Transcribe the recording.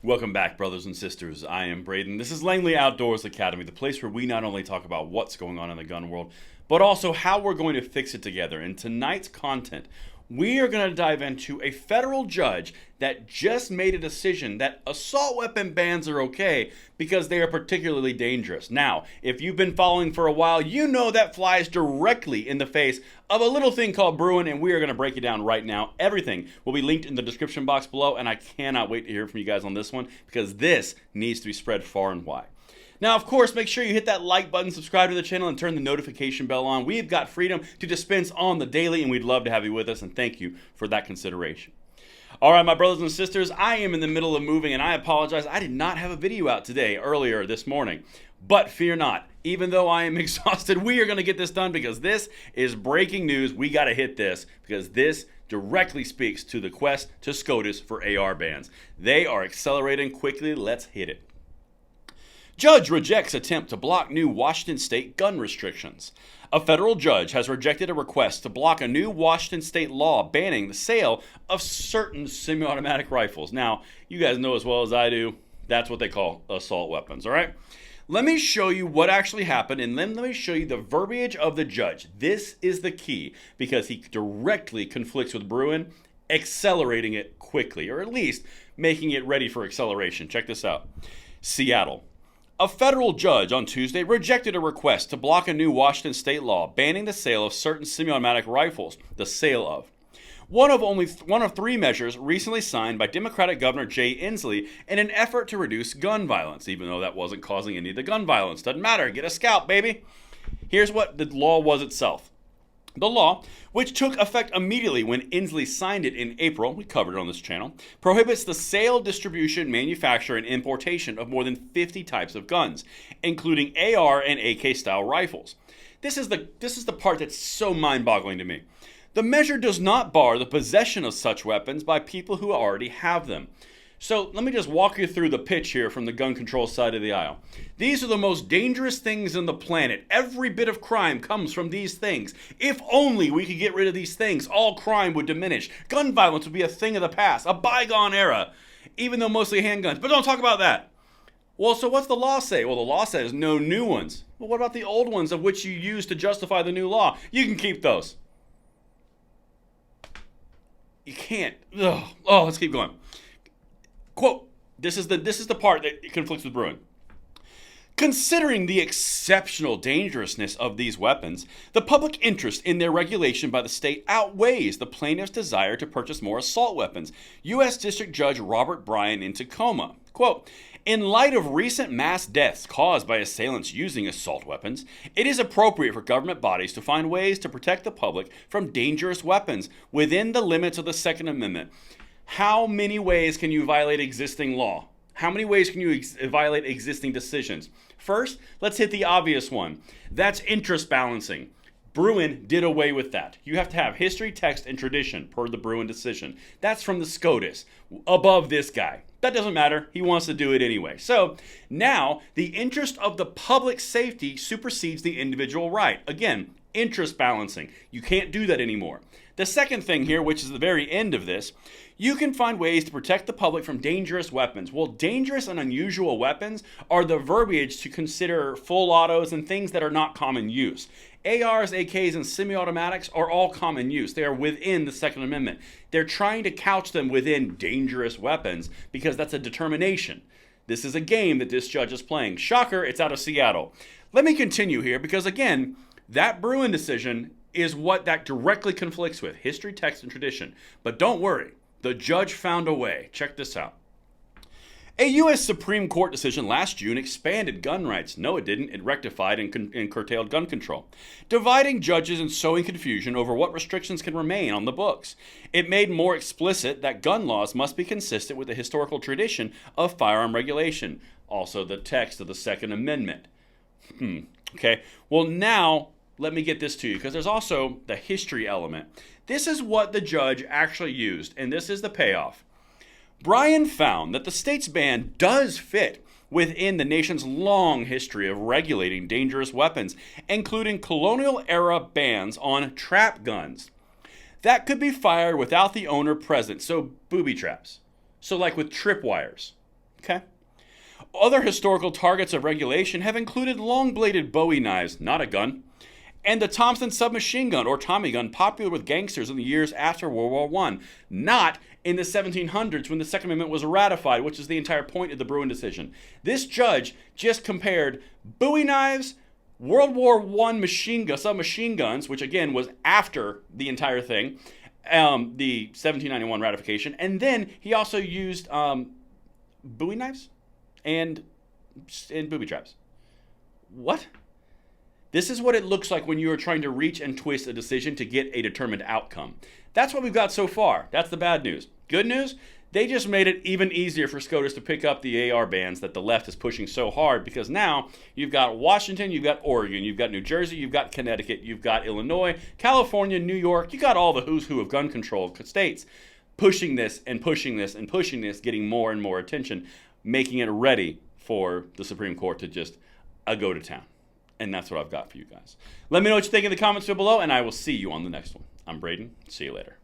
Welcome back, brothers and sisters. I am Braden. This is Langley Outdoors Academy, the place where we not only talk about what's going on in the gun world, but also how we're going to fix it together. In tonight's content, we are going to dive into a federal judge that just made a decision that assault weapon bans are okay because they are particularly dangerous. Now, if you've been following for a while, you know that flies directly in the face of a little thing called Bruin, and we are going to break it down right now. Everything will be linked in the description box below, and I cannot wait to hear from you guys on this one because this needs to be spread far and wide. Now, of course, make sure you hit that like button, subscribe to the channel, and turn the notification bell on. We've got freedom to dispense on the daily, and we'd love to have you with us, and thank you for that consideration. All right, my brothers and sisters, I am in the middle of moving, and I apologize. I did not have a video out today, earlier this morning. But fear not. Even though I am exhausted, we are going to get this done because this is breaking news. We got to hit this because this directly speaks to the quest to SCOTUS for AR bans. They are accelerating quickly. Let's hit it. Judge rejects attempt to block new Washington state gun restrictions. A federal judge has rejected a request to block a new Washington state law banning the sale of certain semi-automatic rifles. Now, you guys know as well as I do, that's what they call assault weapons, all right? Let me show you what actually happened, and then let me show you the verbiage of the judge. This is the key because he directly conflicts with Bruin, accelerating it quickly, or at least making it ready for acceleration. Check this out. Seattle. A federal judge on Tuesday rejected a request to block a new Washington state law banning the sale of certain semi-automatic rifles, the sale of. One of three measures recently signed by Democratic Governor Jay Inslee in an effort to reduce gun violence, even though that wasn't causing any of the gun violence. Doesn't matter, get a scalp, baby. Here's what the law was itself. The law, which took effect immediately when Inslee signed it in April, we covered it on this channel, prohibits the sale, distribution, manufacture, and importation of more than 50 types of guns, including AR and AK style rifles. This is the part that's so mind-boggling to me. The measure does not bar the possession of such weapons by people who already have them. So let me just walk you through the pitch here from the gun control side of the aisle. These are the most dangerous things on the planet. Every bit of crime comes from these things. If only we could get rid of these things, all crime would diminish. Gun violence would be a thing of the past, a bygone era, even though mostly handguns. But don't talk about that. Well, so what's the law say? Well, the law says no new ones. Well, what about the old ones of which you use to justify the new law? You can keep those. You can't. Ugh. Oh, let's keep going. Quote, this is the part that conflicts with Bruin. Considering the exceptional dangerousness of these weapons, the public interest in their regulation by the state outweighs the plaintiff's desire to purchase more assault weapons. U.S. District Judge Robert Bruen in Tacoma. Quote, in light of recent mass deaths caused by assailants using assault weapons, it is appropriate for government bodies to find ways to protect the public from dangerous weapons within the limits of the Second Amendment. How many ways can you violate existing law? How many ways can you violate existing decisions? First, let's hit the obvious one. That's interest balancing. Bruin did away with that. You have to have history, text, and tradition per the Bruin decision. That's from the SCOTUS, above this guy. That doesn't matter. He wants to do it anyway. So now the interest of the public safety supersedes the individual right. Again, interest balancing. You can't do that anymore. The second thing here, which is the very end of this, you can find ways to protect the public from dangerous weapons. Well, dangerous and unusual weapons are the verbiage to consider full autos and things that are not common use. ARs, AKs, and semi-automatics are all common use. They are within the Second Amendment. They're trying to couch them within dangerous weapons because that's a determination. This is a game that this judge is playing. Shocker, it's out of Seattle. Let me continue here because, again, that Bruin decision is what that directly conflicts with, history, text, and tradition. But don't worry, the judge found a way. Check this out. A U.S. Supreme Court decision last June expanded gun rights. No, it didn't. It rectified and curtailed gun control, dividing judges and sowing confusion over what restrictions can remain on the books. It made more explicit that gun laws must be consistent with the historical tradition of firearm regulation, also the text of the Second Amendment. Okay, well now let me get this to you because there's also the history element. This is what the judge actually used, and this is the payoff. Bruen found that the state's ban does fit within the nation's long history of regulating dangerous weapons, including colonial-era bans on trap guns that could be fired without the owner present, so booby traps. So like with tripwires. Okay. Other historical targets of regulation have included long-bladed Bowie knives, not a gun, and the Thompson submachine gun, or Tommy gun, popular with gangsters in the years after World War I, not in the 1700s when the Second Amendment was ratified, which is the entire point of the Bruin decision. This judge just compared Bowie knives, World War I submachine guns, which again was after the entire thing, the 1791 ratification, and then he also used Bowie knives and booby traps. What? This is what it looks like when you are trying to reach and twist a decision to get a determined outcome. That's what we've got so far. That's the bad news. Good news? They just made it even easier for SCOTUS to pick up the AR bans that the left is pushing so hard, because now you've got Washington, you've got Oregon, you've got New Jersey, you've got Connecticut, you've got Illinois, California, New York, you got all the who's who of gun control states pushing this and pushing this and pushing this, getting more and more attention, making it ready for the Supreme Court to just go to town. And that's what I've got for you guys. Let me know what you think in the comments below, and I will see you on the next one. I'm Braden. See you later.